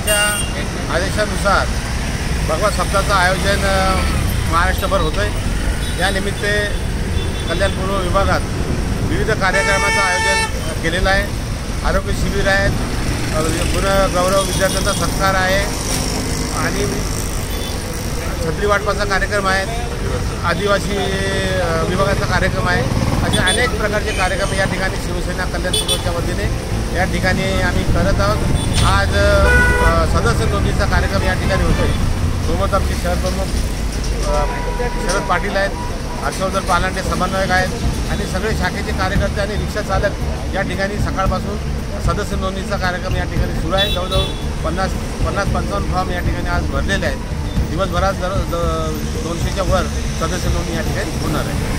शासनाच्या आदेशानुसार भगवा सप्ताहाचं आयोजन महाराष्ट्रभर होतं आहे। या निमित्ते कल्याण पूर्व विभागात विविध कार्यक्रमाचं आयोजन केलेलं आहे। आरोग्य शिबिर आहेत, पुनर्गौरव विद्यार्थ्यांचा सत्कार आहे आणि छत्री वाटपाचा कार्यक्रम आहे, आदिवासी विभागाचा कार्यक्रम आहे। असे अनेक प्रकारचे कार्यक्रम या ठिकाणी शिवसेना कल्याण पूर्वच्या वतीने या ठिकाणी आम्ही करत आहोत। आज सदस्य नोंदणीचा कार्यक्रम या ठिकाणी होतो आहे। सोबत आमचे शहर प्रमुख शरद पाटील आहेत, हर्षवर्धन पालांडे समन्वयक आहेत आणि सगळे शाखेचे कार्यकर्ते आणि रिक्षा चालक या ठिकाणी सकाळपासून सदस्य नोंदणीचा कार्यक्रम या ठिकाणी सुरू आहे। जवळजवळ 50-55 फॉर्म या ठिकाणी आज भरलेले आहेत। दिवसभरात 200च्या वर सदस्य नोंदणी या ठिकाणी होणार आहे।